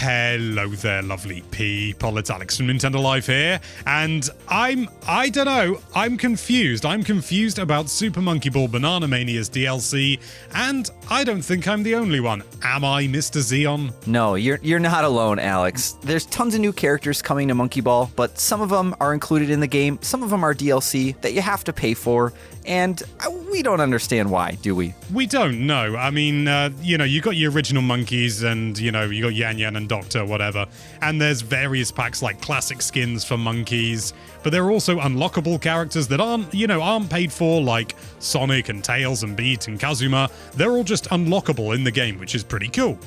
Hello there, lovely people. It's Alex from Nintendo Live here, and I don't know, I'm confused. I'm confused about Super Monkey Ball Banana Mania's DLC, and I don't think I'm the only one. Am I, Mr. Xeon? No, you're not alone, Alex. There's tons of new characters coming to Monkey Ball, but some of them are included in the game, some of them are DLC that you have to pay for, and we don't understand why, do we? We don't know. I mean, you got your original monkeys, and, you got Yan Yan and Doctor, whatever. And there's various packs like classic skins for monkeys, but there are also unlockable characters that aren't paid for, like Sonic and Tails and Beat and Kazuma. They're all just unlockable in the game, which is pretty cool.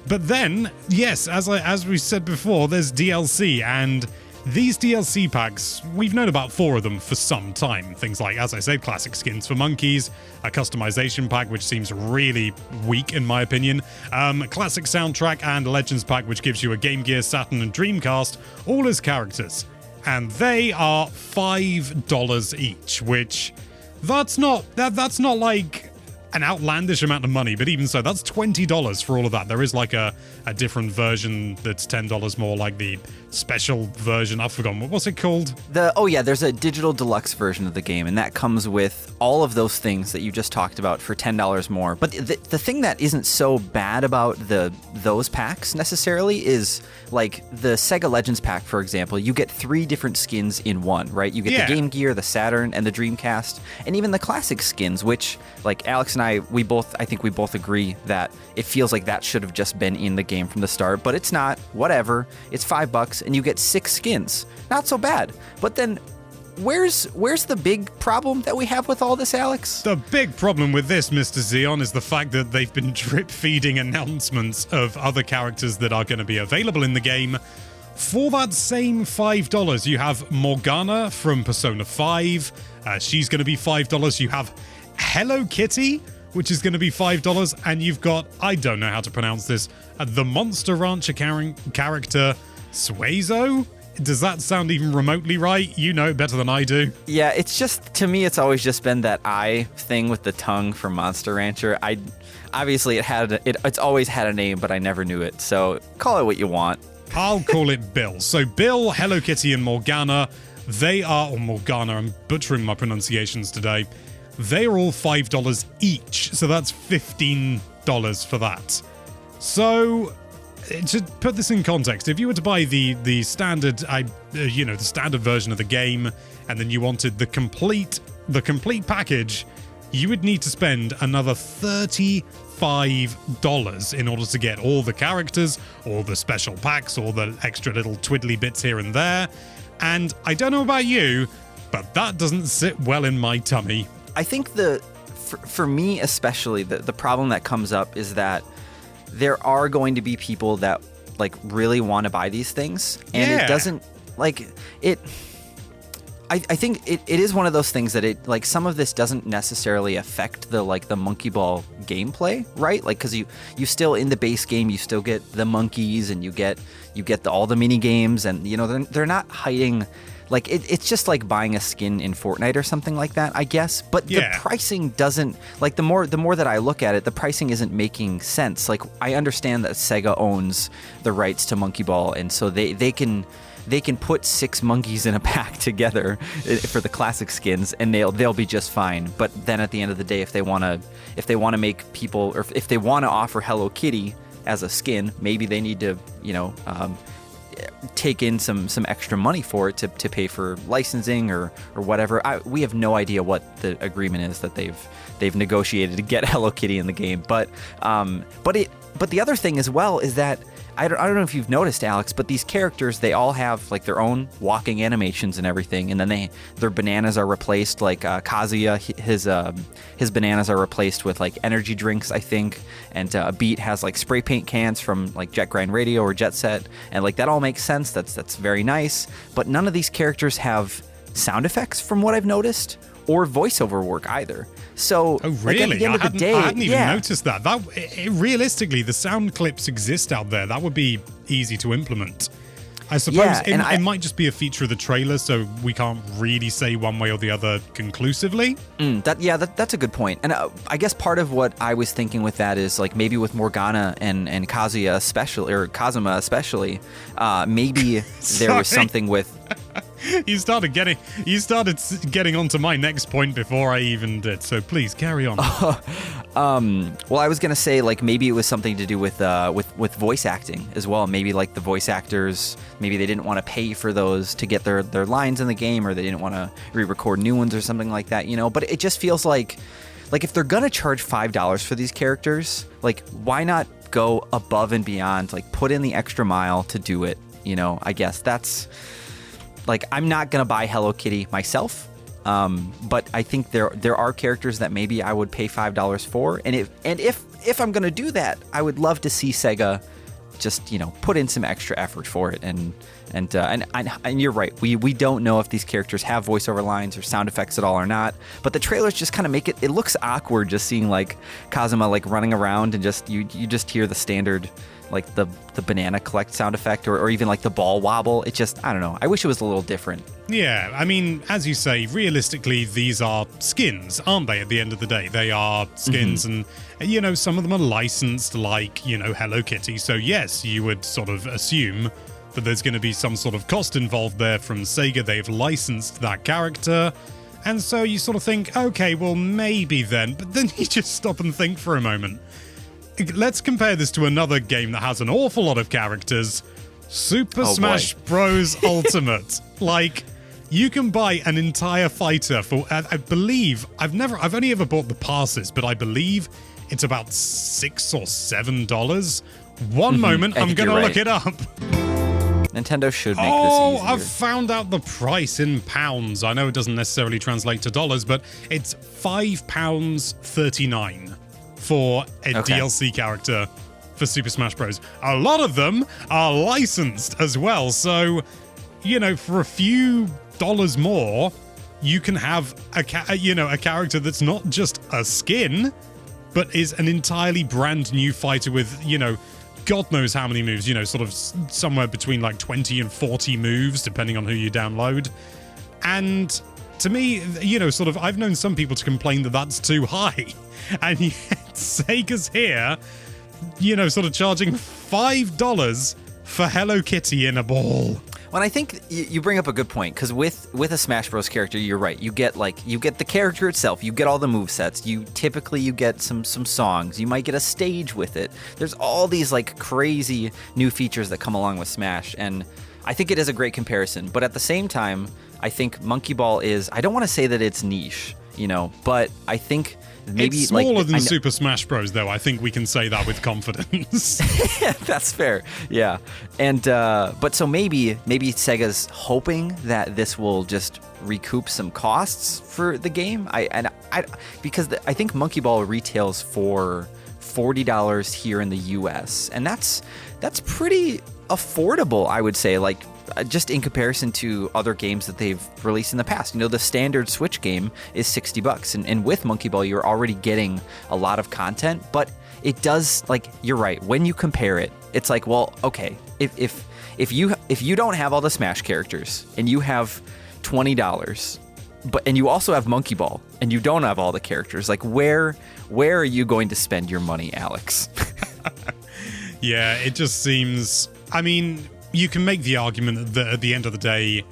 But then, yes, as we said before, there's DLC, and these DLC packs, we've known about 4 of them for some time. Things like, as I said, classic skins for monkeys, a customization pack, which seems really weak in my opinion, classic soundtrack, and a Legends pack, which gives you a Game Gear, Saturn, and Dreamcast, all as characters. And they are $5 each, which, that's not like an outlandish amount of money, but even so, that's $20 for all of that. There is like a different version that's $10 more, like the special version. I've forgotten. What's it called? There's a digital deluxe version of the game, and that comes with all of those things that you just talked about for $10 more. But the thing that isn't so bad about those packs necessarily is, like, the Sega Legends pack, for example. You get 3 different skins in one, right? You get the Game Gear, the Saturn, and the Dreamcast, and even the classic skins, which, like, Alex and I think we both agree that it feels like that should have just been in the game from the start, but it's not. Whatever. It's $5 and you get 6 skins. Not so bad. But then where's the big problem that we have with all this, Alex? The big problem with this, Mr. Xeon, is the fact that they've been drip-feeding announcements of other characters that are going to be available in the game. For that same $5, you have Morgana from Persona 5. She's going to be $5. You have Hello Kitty, which is going to be $5, and you've got, I don't know how to pronounce this, the Monster Rancher character Suezo? Does that sound even remotely right? You know it better than I do. Yeah, it's just, to me, it's always just been that I thing with the tongue for Monster Rancher. Obviously, it's always had a name, but I never knew it, so call it what you want. I'll call it Bill. So Bill, Hello Kitty, and Morgana, Morgana, I'm butchering my pronunciations today. They are all $5 each, so that's $15 for that. So, to put this in context, if you were to buy the standard, the standard version of the game, and then you wanted the complete package, you would need to spend another $35 in order to get all the characters, all the special packs, all the extra little twiddly bits here and there. And I don't know about you, but that doesn't sit well in my tummy. I think for me especially, the problem that comes up is that there are going to be people that, like, really want to buy these things, and it doesn't, like, it... I think it is one of those things that it, like, some of this doesn't necessarily affect the Monkey Ball gameplay, right? Like, because you still, in the base game, you still get the monkeys, and you get all the mini games, and they're not hiding. Like, it's just like buying a skin in Fortnite or something like that, I guess. But the pricing doesn't, like, the more that I look at it, the pricing isn't making sense. Like, I understand that Sega owns the rights to Monkey Ball, and so they can put 6 monkeys in a pack together for the classic skins, and they'll be just fine. But then at the end of the day, if they want to make people, or if they want to offer Hello Kitty as a skin, maybe they need to take in some extra money for it to pay for licensing or whatever. We have no idea what the agreement is that they've negotiated to get Hello Kitty in the game. But the other thing as well is that I don't know if you've noticed, Alex, but these characters, they all have, like, their own walking animations and everything, and then their bananas are replaced, like Kazuya, his bananas are replaced with, like, energy drinks, I think, and Beat has, like, spray paint cans from, like, Jet Grind Radio or Jet Set, and, like, that all makes sense. That's very nice, but none of these characters have sound effects, from what I've noticed, or voiceover work either. So, oh, really? Like, at the end of the day, I hadn't even noticed that. Realistically, the sound clips exist out there. That would be easy to implement. I suppose Yeah, it might just be a feature of the trailer, so we can't really say one way or the other conclusively. That's a good point. And I guess part of what I was thinking with that is like maybe with Morgana and Kazuya especially, or Kazuma especially, maybe there was something with. You started getting onto my next point before I even did, so please carry on. Well, I was gonna say like maybe it was something to do with voice acting as well. Maybe like the voice actors, maybe they didn't want to pay for those to get their lines in the game, or they didn't want to re-record new ones or something like that, you know. But it just feels like if they're gonna charge $5 for these characters, like why not go above and beyond, like put in the extra mile to do it, you know? I guess that's. Like, I'm not going to buy Hello Kitty myself, but I think there are characters that maybe I would pay $5 for. And if I'm going to do that, I would love to see Sega just, you know, put in some extra effort for it. And you're right. We don't know if these characters have voiceover lines or sound effects at all or not. But the trailers just kind of make it looks awkward just seeing like Kazuma like running around and just you just hear the standard like the banana collect sound effect or even like the ball wobble. It just, I don't know. I wish it was a little different. Yeah, I mean, as you say, realistically, these are skins, aren't they, at the end of the day? They are skins, and, you know, some of them are licensed, like, you know, Hello Kitty. So, yes, you would sort of assume that there's going to be some sort of cost involved there from Sega. They've licensed that character. And so you sort of think, okay, well, maybe then. But then you just stop and think for a moment. Let's compare this to another game that has an awful lot of characters, Super Smash Bros. Ultimate. Like, you can buy an entire fighter for, I believe, I've only ever bought the passes, but I believe it's about $6 or $7. One moment, I'm going to look it up. Nintendo should make this easier. I've found out the price in pounds. I know it doesn't necessarily translate to dollars, but it's £5.39 for a DLC character for Super Smash Bros. A lot of them are licensed as well, so, you know, for a few dollars more, you can have a character that's not just a skin, but is an entirely brand new fighter with, you know, God knows how many moves, you know, sort of somewhere between like 20 and 40 moves, depending on who you download. And to me, you know, sort of, I've known some people to complain that that's too high. And yet Sega's here, you know, sort of charging $5 for Hello Kitty in a ball. Well, I think you bring up a good point, because with a Smash Bros. Character, you're right. You get the character itself. You get all the movesets. You get some songs. You might get a stage with it. There's all these like crazy new features that come along with Smash, and I think it is a great comparison. But at the same time, I think Monkey Ball is, I don't want to say that it's niche, you know, but I think maybe it's smaller than Super Smash Bros. Though. I think we can say that with confidence. That's fair. Yeah. And but so maybe Sega's hoping that this will just recoup some costs for the game. Because I think Monkey Ball retails for $40 here in the US, and that's pretty affordable, I would say, like just in comparison to other games that they've released in the past. You know, the standard Switch game is $60, and with Monkey Ball you're already getting a lot of content, but it does, like, you're right, when you compare it, it's like, well, okay, if you don't have all the Smash characters and you have $20, and you also have Monkey Ball and you don't have all the characters, like where are you going to spend your money, Alex? Yeah, it just seems, I mean, you can make the argument that at the end of the day,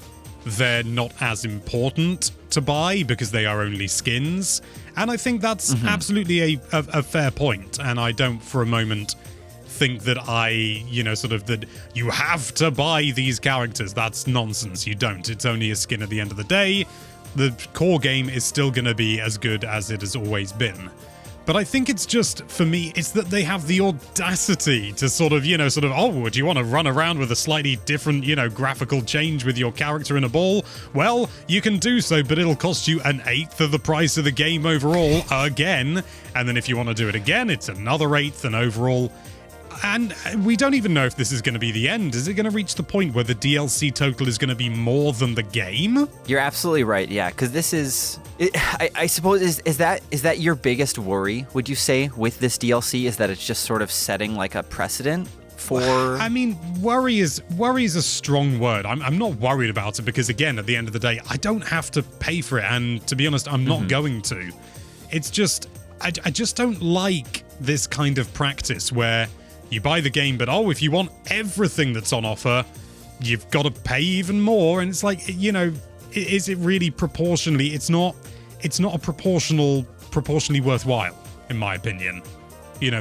they're not as important to buy because they are only skins. And I think that's absolutely a fair point. And I don't for a moment think that that you have to buy these characters. That's nonsense. You don't. It's only a skin at the end of the day. The core game is still going to be as good as it has always been. But I think it's just, for me, it's that they have the audacity to would you want to run around with a slightly different, graphical change with your character in a ball? Well, you can do so, but it'll cost you 1/8 of the price of the game overall again. And then if you want to do it again, it's another 1/8 and overall. And we don't even know if this is going to be the end. Is it going to reach the point where the DLC total is going to be more than the game? You're absolutely right, yeah, because this is... I suppose, is that your biggest worry, would you say, with this DLC, is that it's just sort of setting like a precedent for? I mean, worry is a strong word. I'm not worried about it because, again, at the end of the day, I don't have to pay for it, and to be honest, I'm not going to. It's just I just don't like this kind of practice where you buy the game, but if you want everything that's on offer, you've got to pay even more, and it's like, is it really proportionally? It's not a proportionally worthwhile, in my opinion.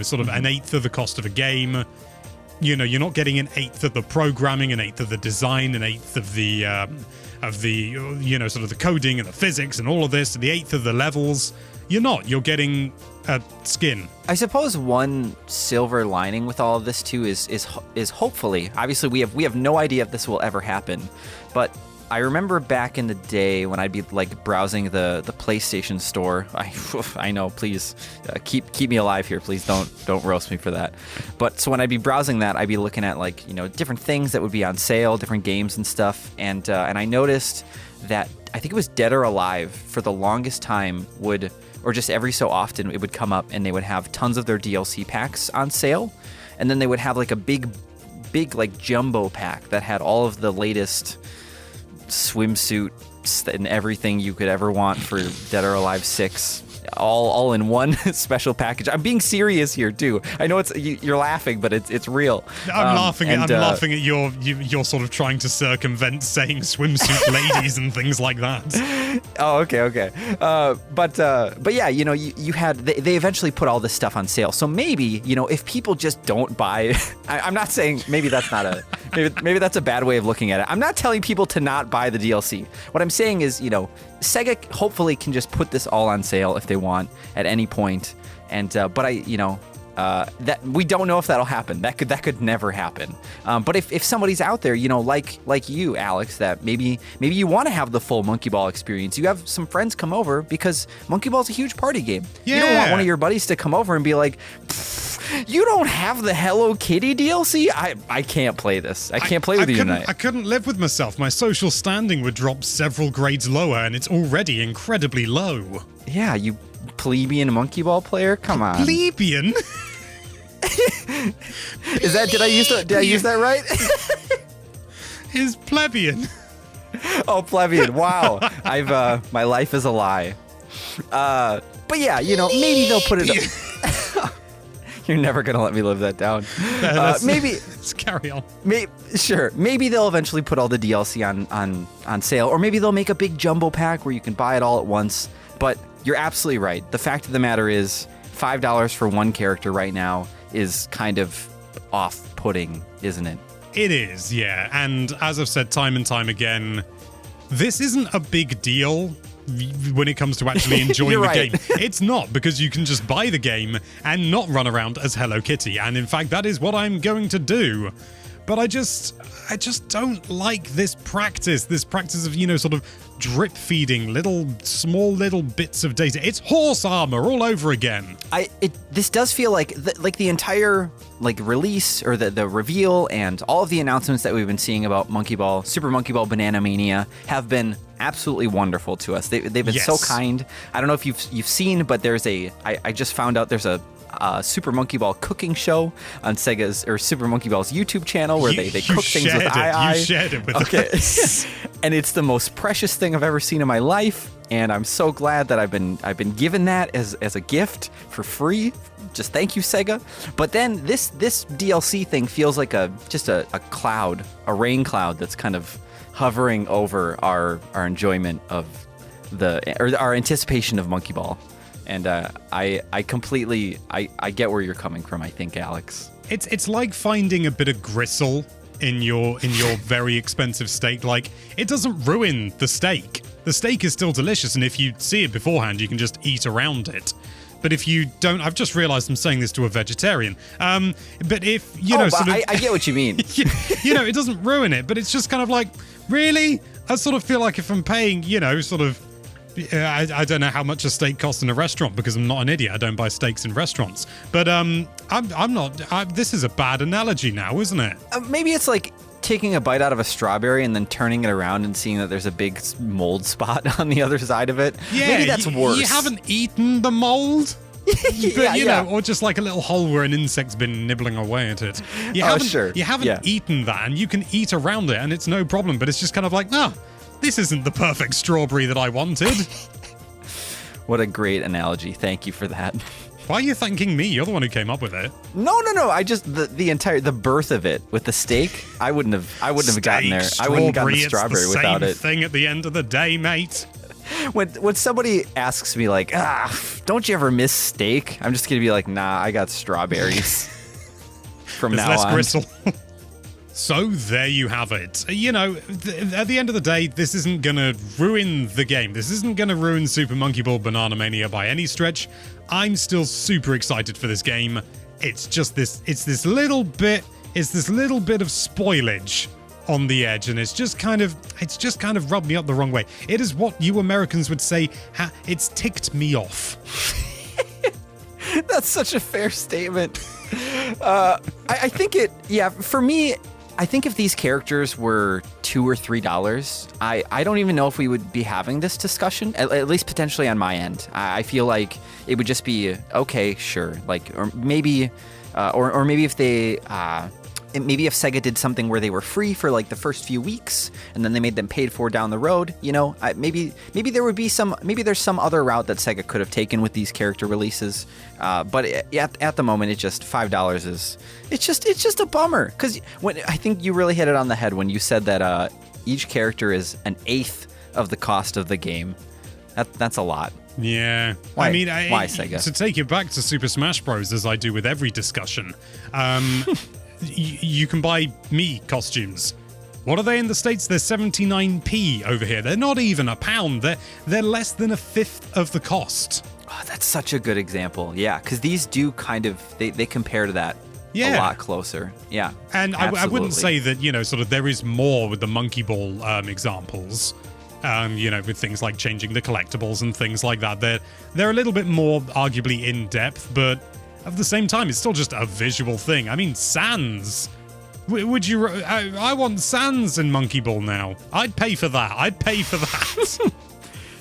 Sort of an eighth of the cost of a game. You're not getting an eighth of the programming, an eighth of the design, an eighth of the sort of the coding and the physics and all of this, the eighth of the levels. You're getting a skin. I suppose one silver lining with all of this too is hopefully, obviously we have no idea if this will ever happen, but I remember back in the day when I'd be like browsing the PlayStation store. I know, please keep me alive here. Please don't roast me for that. But so when I'd be browsing that, I'd be looking at like different things that would be on sale, different games and stuff. And I noticed that I think it was Dead or Alive for the longest time or just every so often it would come up and they would have tons of their DLC packs on sale, and then they would have like a big like jumbo pack that had all of the latest swimsuit and everything you could ever want for Dead or Alive 6, all in one special package. I'm being serious here too. I know you're laughing, but it's real. I'm laughing at you're sort of trying to circumvent saying swimsuit ladies and things like that. Oh, okay. But yeah, you had they eventually put all this stuff on sale. So maybe if people just don't buy, I'm not saying maybe that's not a maybe that's a bad way of looking at it. I'm not telling people to not buy the DLC. What I'm saying is, Sega hopefully can just put this all on sale if they want at any point. And that we don't know if that'll happen. That could never happen. But if somebody's out there, like you, Alex, that maybe you want to have the full Monkey Ball experience. You have some friends come over because Monkey Ball's a huge party game. Yeah. You don't want one of your buddies to come over and be like, you don't have the Hello Kitty DLC? I can't play this. I can't play with you tonight. I couldn't live with myself. My social standing would drop several grades lower, and it's already incredibly low. Yeah, you plebeian Monkey Ball player? Come on. Plebeian? Did I use that right? Is plebeian. Oh, plebeian. Wow. My life is a lie. But yeah, maybe they'll put it up. You're never going to let me live that down. Maybe. Let's carry on. Sure. Maybe they'll eventually put all the DLC on sale, or maybe they'll make a big jumbo pack where you can buy it all at once. But you're absolutely right. The fact of the matter is, $5 for one character right now is kind of off-putting, isn't it? It is, yeah. And as I've said time and time again, this isn't a big deal when it comes to actually enjoying the game. It's not, because you can just buy the game and not run around as Hello Kitty. And in fact, that is what I'm going to do. But I just don't like this practice of, sort of drip feeding small little bits of data. It's horse armor all over again. This does feel like the entire release or the reveal and all of the announcements that we've been seeing about Monkey Ball, Super Monkey Ball Banana Mania have been absolutely wonderful to us. They've been so kind. I don't know if you've seen, but I just found out there's a Super Monkey Ball cooking show on Sega's or Super Monkey Ball's YouTube channel where they cook things with You shared it with us. And it's the most precious thing I've ever seen in my life, and I'm so glad that I've been given that as a gift for free. Just thank you, Sega. But then this DLC thing feels like just a cloud, a rain cloud that's kind of hovering over our enjoyment of our anticipation of Monkey Ball. And I completely get where you're coming from, I think, Alex. It's like finding a bit of gristle in your very expensive steak. Like, it doesn't ruin the steak. The steak is still delicious, and if you see it beforehand, you can just eat around it. But if you don't, I've just realized I'm saying this to a vegetarian. But if, I get what you mean. It doesn't ruin it, but it's just kind of like, really? I sort of feel like if I'm paying, I don't know how much a steak costs in a restaurant because I'm not an idiot. I don't buy steaks in restaurants. But I'm not. This is a bad analogy now, isn't it? Maybe it's like taking a bite out of a strawberry and then turning it around and seeing that there's a big mold spot on the other side of it. Yeah, maybe that's worse. You haven't eaten the mold? But, you know, or just like a little hole where an insect's been nibbling away at it. You haven't eaten that, and you can eat around it, and it's no problem, but it's just kind of like, this isn't the perfect strawberry that I wanted. What a great analogy. Thank you for that. Why are you thanking me? You're the one who came up with it. No. I just the birth of it with the steak. I wouldn't have gotten there. I wouldn't have gotten the strawberry without it. It's the same thing at the end of the day, mate. When somebody asks me like, don't you ever miss steak? I'm just gonna be like, nah, I got strawberries. From now on. There's less gristle. So there you have it. You know, at the end of the day, this isn't going to ruin the game. This isn't going to ruin Super Monkey Ball Banana Mania by any stretch. I'm still super excited for this game. It's just this little bit of spoilage on the edge, and it's just kind of rubbed me up the wrong way. It is what you Americans would say, it's ticked me off. That's such a fair statement. I think for me, I think if these characters were $2 or $3, I don't even know if we would be having this discussion, at least potentially on my end. I feel like it would just be, okay, sure. Like, or maybe if they, maybe if Sega did something where they were free for like the first few weeks and then they made them paid for down the road, you know, maybe there's some other route that Sega could have taken with these character releases. But at the moment, it's just $5 it's just a bummer. Because I think you really hit it on the head when you said that each character is an eighth of the cost of the game. That's a lot. Yeah. Why? I mean, why Sega? To take it back to Super Smash Bros., as I do with every discussion, you can buy me costumes. What are they in the States? They're 79p over here. They're not even a pound. They're less than a fifth of the cost. Oh, that's such a good example. Yeah, because these do kind of, they compare to that a lot closer. Yeah. And I wouldn't say that, you know, sort of there is more with the Monkey Ball examples. You know, with things like changing the collectibles and things like that. They're a little bit more arguably in depth, but at the same time, it's still just a visual thing. I mean, Sans. Would you? I want Sans in Monkey Ball now. I'd pay for that.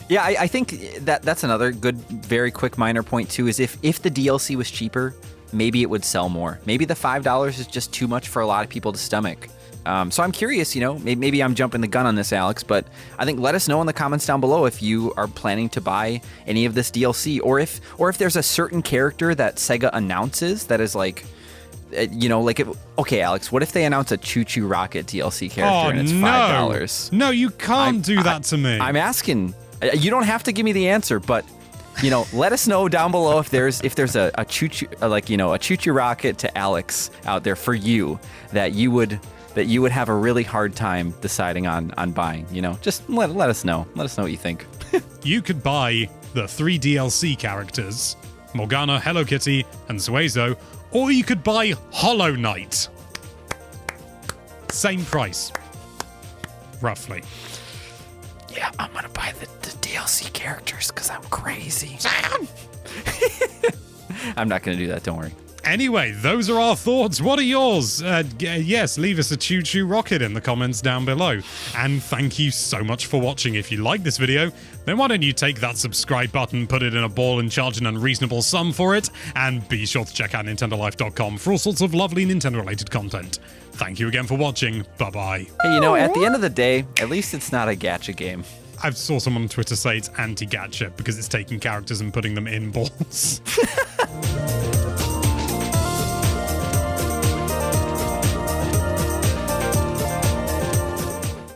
Yeah, I think that's another good, very quick minor point too. Is if the DLC was cheaper, maybe it would sell more. Maybe the $5 is just too much for a lot of people to stomach. So I'm curious, you know, maybe I'm jumping the gun on this, Alex, but I think let us know in the comments down below if you are planning to buy any of this DLC, or if there's a certain character that Sega announces that is like, you know, like, okay, Alex, what if they announce a Choo Choo Rocket DLC character and it's $5? No, you can't do that to me. I'm asking. You don't have to give me the answer, but you know, let us know down below if there's a Choo Choo, like, you know, a Choo Choo Rocket to Alex out there for you that you would have a really hard time deciding on buying. You know, just let us know. Let us know what you think. You could buy the 3 DLC characters, Morgana, Hello Kitty, and Suezo, or you could buy Hollow Knight. Same price. Roughly. Yeah, I'm gonna buy the DLC characters because I'm crazy. I'm not gonna do that, don't worry. Anyway, those are our thoughts. What are yours? Yes, leave us a Choo Choo Rocket in the comments down below. And thank you so much for watching. If you like this video, then why don't you take that subscribe button, put it in a ball and charge an unreasonable sum for it, and be sure to check out NintendoLife.com for all sorts of lovely Nintendo-related content. Thank you again for watching. Bye-bye. Hey, you know, at the end of the day, at least it's not a gacha game. I saw someone on Twitter say it's anti-gacha because it's taking characters and putting them in balls.